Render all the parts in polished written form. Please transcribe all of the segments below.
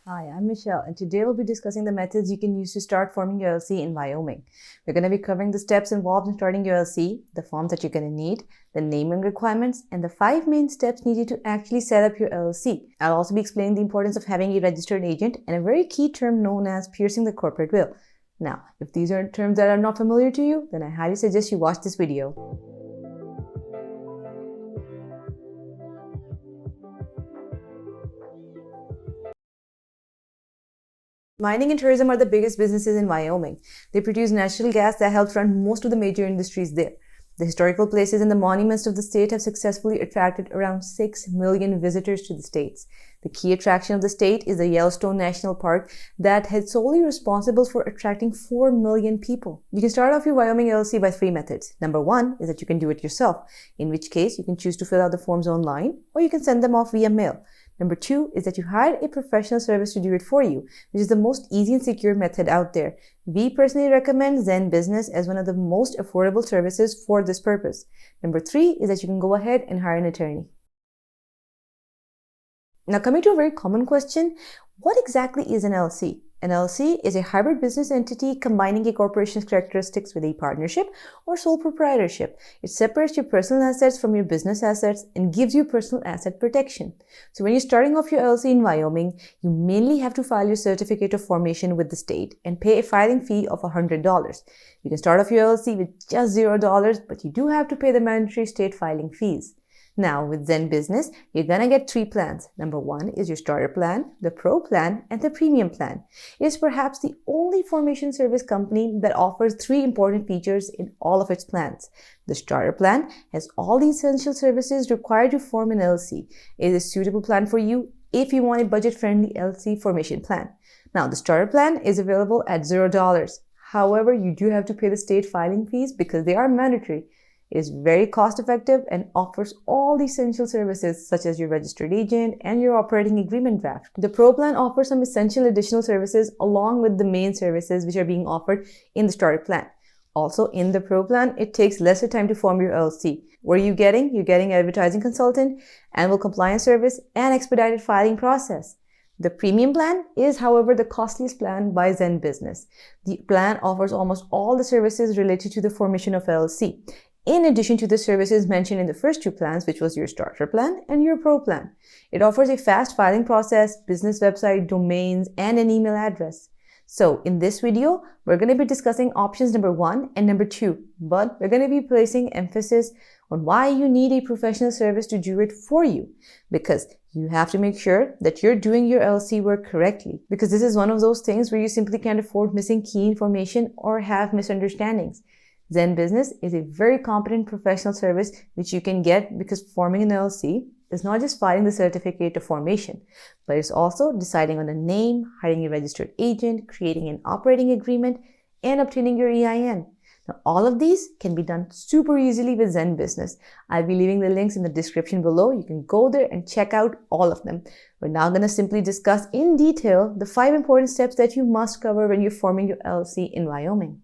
Hi, I'm Michelle, and today we'll be discussing the methods you can use to start forming your LLC in Wyoming. We're going to be covering the steps involved in starting your LLC, the forms that you're going to need, the naming requirements, and the 5 main steps needed to actually set up your LLC. I'll also be explaining the importance of having a registered agent and a very key term known as piercing the corporate veil. Now, if these are terms that are not familiar to you, then I highly suggest you watch this video. Mining and tourism are the biggest businesses in Wyoming. They produce natural gas that helps run most of the major industries there. The historical places and the monuments of the state have successfully attracted around 6 million visitors to the states. The key attraction of the state is the Yellowstone National Park that is solely responsible for attracting 4 million people. You can start off your Wyoming LLC by 3 methods. Number 1 is that you can do it yourself, in which case you can choose to fill out the forms online or you can send them off via mail. Number 2 is that you hire a professional service to do it for you, which is the most easy and secure method out there. We personally recommend Zen Business as one of the most affordable services for this purpose. Number 3 is that you can go ahead and hire an attorney. Now, coming to a very common question, what exactly is an LLC? An LLC is a hybrid business entity combining a corporation's characteristics with a partnership or sole proprietorship. It separates your personal assets from your business assets and gives you personal asset protection. So when you're starting off your LLC in Wyoming, you mainly have to file your certificate of formation with the state and pay a filing fee of $100. You can start off your LLC with just $0, but you do have to pay the mandatory state filing fees. Now, with Zen Business, you're gonna get 3 plans. Number 1 is your starter plan, the pro plan, and the premium plan. It is perhaps the only formation service company that offers 3 important features in all of its plans. The starter plan has all the essential services required to form an LLC. It is a suitable plan for you if you want a budget-friendly LLC formation plan. Now, the starter plan is available at $0. However, you do have to pay the state filing fees because they are mandatory. It is very cost effective and offers all the essential services such as your registered agent and your operating agreement draft. The Pro plan offers some essential additional services along with the main services which are being offered in the starter plan. Also, in the Pro plan, it takes lesser time to form your LLC. What are you getting? You're getting advertising consultant, annual compliance service, and expedited filing process. The premium plan is, however, the costliest plan by Zen Business. The plan offers almost all the services related to the formation of LLC, in addition to the services mentioned in the first 2 plans, which was your starter plan and your pro plan. It offers a fast filing process, business website, domains, and an email address. So in this video, we're going to be discussing options number 1 and number 2, but we're going to be placing emphasis on why you need a professional service to do it for you, because you have to make sure that you're doing your LLC work correctly, because this is one of those things where you simply can't afford missing key information or have misunderstandings. Zen Business is a very competent professional service which you can get because forming an LLC is not just filing the certificate of formation, but it's also deciding on the name, hiring a registered agent, creating an operating agreement, and obtaining your EIN. Now, all of these can be done super easily with Zen Business. I'll be leaving the links in the description below. You can go there and check out all of them. We're now going to simply discuss in detail the 5 important steps that you must cover when you're forming your LLC in Wyoming.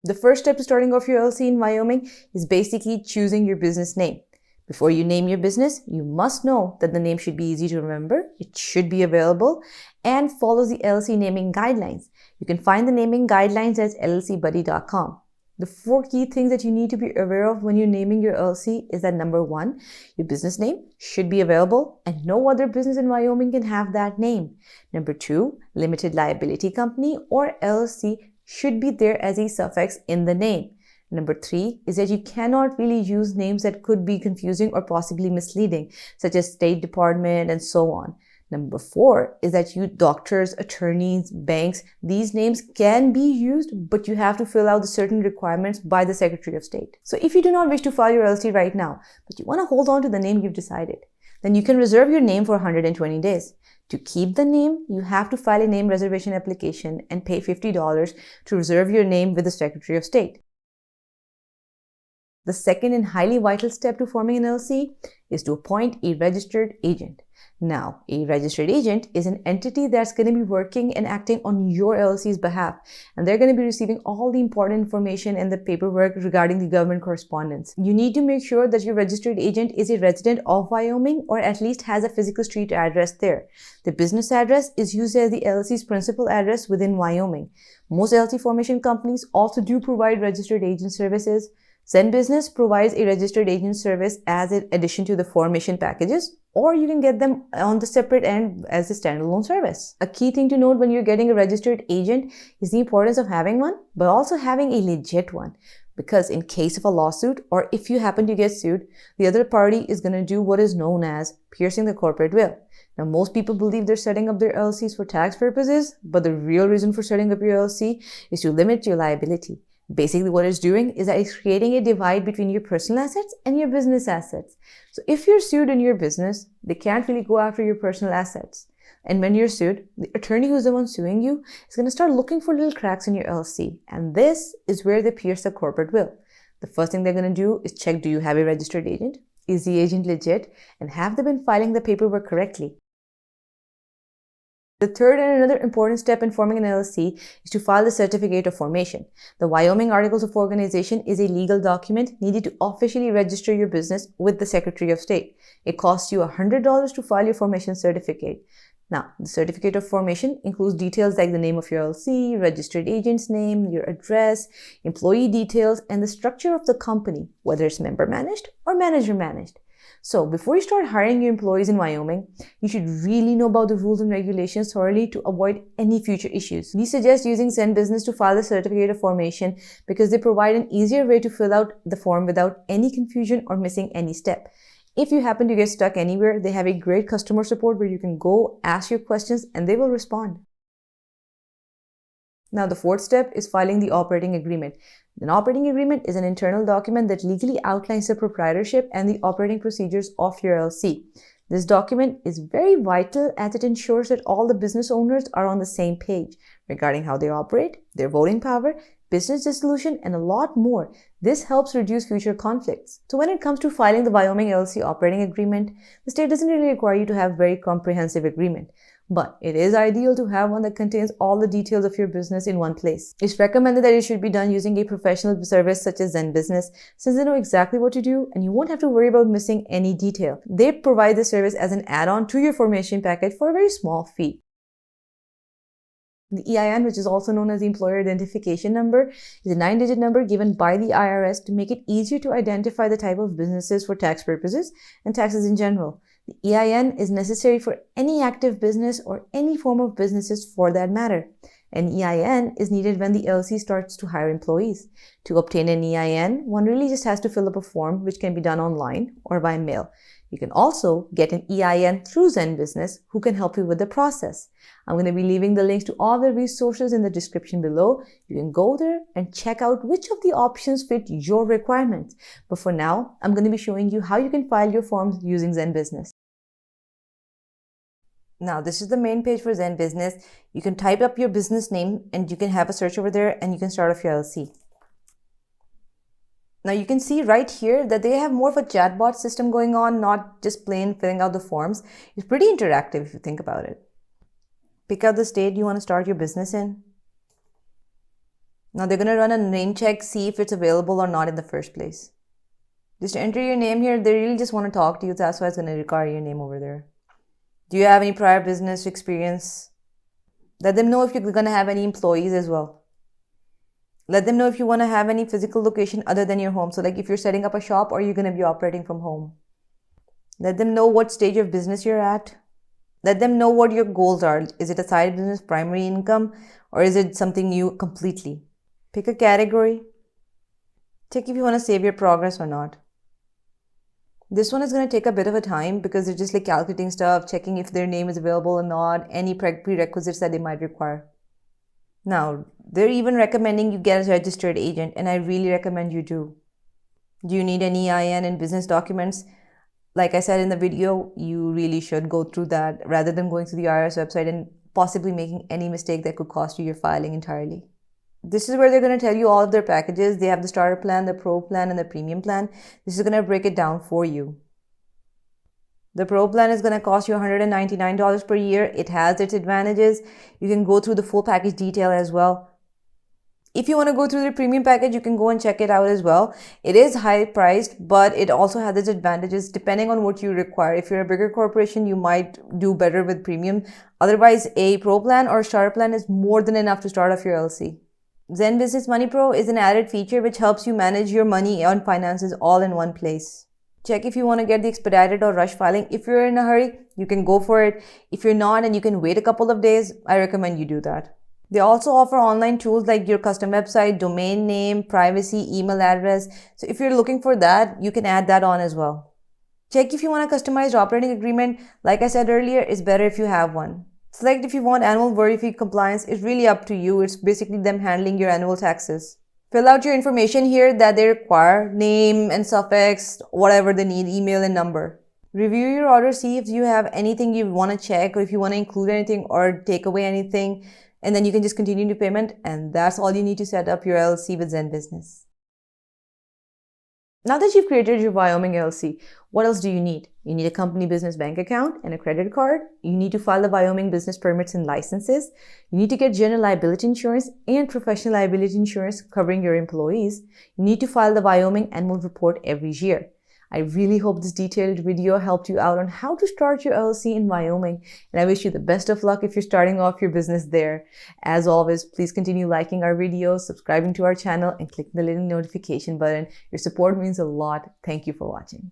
The first step to starting off your LLC in Wyoming is basically choosing your business name. Before you name your business, you must know that the name should be easy to remember, it should be available, and follows the LLC naming guidelines. You can find the naming guidelines at llcbuddy.com. The 4 key things that you need to be aware of when you're naming your LLC is that number 1, your business name should be available and no other business in Wyoming can have that name. Number 2, limited liability company or LLC should be there as a suffix in the name. Number 3 is that you cannot really use names that could be confusing or possibly misleading, such as State Department and so on. Number 4 is that you doctors, attorneys, banks, these names can be used, but you have to fill out the certain requirements by the Secretary of State. So if you do not wish to file your LLC right now, but you want to hold on to the name you've decided, then you can reserve your name for 120 days. To keep the name, you have to file a name reservation application and pay $50 to reserve your name with the Secretary of State. The second and highly vital step to forming an LLC is to appoint a registered agent. Now, a registered agent is an entity that's going to be working and acting on your LLC's behalf, and they're going to be receiving all the important information and the paperwork regarding the government correspondence. You need to make sure that your registered agent is a resident of Wyoming or at least has a physical street address there. The business address is used as the LLC's principal address within Wyoming. Most LLC formation companies also do provide registered agent services. ZenBusiness provides a registered agent service as an addition to the formation packages, or you can get them on the separate end as a standalone service. A key thing to note when you're getting a registered agent is the importance of having one, but also having a legit one. Because in case of a lawsuit, or if you happen to get sued, the other party is going to do what is known as piercing the corporate veil. Now, most people believe they're setting up their LLCs for tax purposes, but the real reason for setting up your LLC is to limit your liability. Basically, what it's doing is that it's creating a divide between your personal assets and your business assets. So if you're sued in your business, they can't really go after your personal assets. And when you're sued, the attorney who's the one suing you is going to start looking for little cracks in your LLC. And this is where they pierce the corporate veil. The first thing they're going to do is check, do you have a registered agent? Is the agent legit? And have they been filing the paperwork correctly? The third and another important step in forming an LLC is to file the certificate of formation. The Wyoming Articles of Organization is a legal document needed to officially register your business with the Secretary of State. It costs you $100 to file your formation certificate. Now, the certificate of formation includes details like the name of your LLC, registered agent's name, your address, employee details, and the structure of the company, whether it's member managed or manager managed. So before you start hiring your employees in Wyoming, you should really know about the rules and regulations thoroughly to avoid any future issues. We suggest using Zen Business to file the certificate of formation because they provide an easier way to fill out the form without any confusion or missing any step. If you happen to get stuck anywhere, they have a great customer support where you can go ask your questions and they will respond. Now, the fourth step is filing the operating agreement. An operating agreement is an internal document that legally outlines the proprietorship and the operating procedures of your LLC. This document is very vital as it ensures that all the business owners are on the same page regarding how they operate, their voting power, business dissolution, and a lot more. This helps reduce future conflicts. So when it comes to filing the Wyoming LLC operating agreement, the state doesn't really require you to have a very comprehensive agreement. But it is ideal to have one that contains all the details of your business in one place. It's recommended that it should be done using a professional service such as Zen Business, since they know exactly what to do and you won't have to worry about missing any detail. They provide the service as an add-on to your formation package for a very small fee. The EIN, which is also known as the Employer Identification Number, is a 9-digit number given by the IRS to make it easier to identify the type of businesses for tax purposes and taxes in general. The EIN is necessary for any active business or any form of businesses for that matter. An EIN is needed when the LLC starts to hire employees. To obtain an EIN, one really just has to fill up a form which can be done online or by mail. You can also get an EIN through Zen Business, who can help you with the process. I'm going to be leaving the links to all the resources in the description below. You can go there and check out which of the options fit your requirements. But for now, I'm going to be showing you how you can file your forms using Zen Business. Now, this is the main page for Zen Business. You can type up your business name and you can have a search over there and you can start off your LLC. Now you can see right here that they have more of a chatbot system going on, not just plain filling out the forms. It's pretty interactive if you think about it. Pick out the state you want to start your business in. Now they're going to run a name check, see if it's available or not in the first place. Just enter your name here. They really just want to talk to you. That's why it's going to require your name over there. Do you have any prior business experience? Let them know if you're going to have any employees as well. Let them know if you want to have any physical location other than your home. So like if you're setting up a shop or you're going to be operating from home. Let them know what stage of business you're at. Let them know what your goals are. Is it a side business, primary income, or is it something new completely? Pick a category. Check if you want to save your progress or not. This one is going to take a bit of a time because they're just like calculating stuff, checking if their name is available or not, any prerequisites that they might require. Now, they're even recommending you get a registered agent, and I really recommend you do. Do you need an EIN and business documents? Like I said in the video, you really should go through that rather than going to the IRS website and possibly making any mistake that could cost you your filing entirely. This is where they're going to tell you all of their packages. They have the starter plan, the pro plan, and the premium plan. This is going to break it down for you. The pro plan is going to cost you $199 per year. It has its advantages. You can go through the full package detail as well. If you want to go through the premium package, you can go and check it out as well. It is high priced, but it also has its advantages depending on what you require. If you're a bigger corporation, you might do better with premium. Otherwise, a pro plan or starter plan is more than enough to start off your LLC. Zen Business Money Pro is an added feature which helps you manage your money and finances all in one place. Check if you want to get the expedited or rush filing. If you're in a hurry, you can go for it. If you're not and you can wait a couple of days, I recommend you do that. They also offer online tools like your custom website, domain name, privacy, email address. So if you're looking for that, you can add that on as well. Check if you want a customized operating agreement. Like I said earlier, it's better if you have one. Select if you want annual worry-free compliance. It's really up to you. It's basically them handling your annual taxes. Fill out your information here that they require, name and suffix, whatever they need, email and number. Review your order, see if you have anything you want to check or if you want to include anything or take away anything, and then you can just continue to payment, and that's all you need to set up your LLC with Zen Business. Now that you've created your Wyoming LLC, what else do you need? You need a company business bank account and a credit card. You need to file the Wyoming business permits and licenses. You need to get general liability insurance and professional liability insurance covering your employees. You need to file the Wyoming annual report every year. I really hope this detailed video helped you out on how to start your LLC in Wyoming, and I wish you the best of luck if you're starting off your business there. As always, please continue liking our videos, subscribing to our channel, and clicking the little notification button. Your support means a lot. Thank you for watching.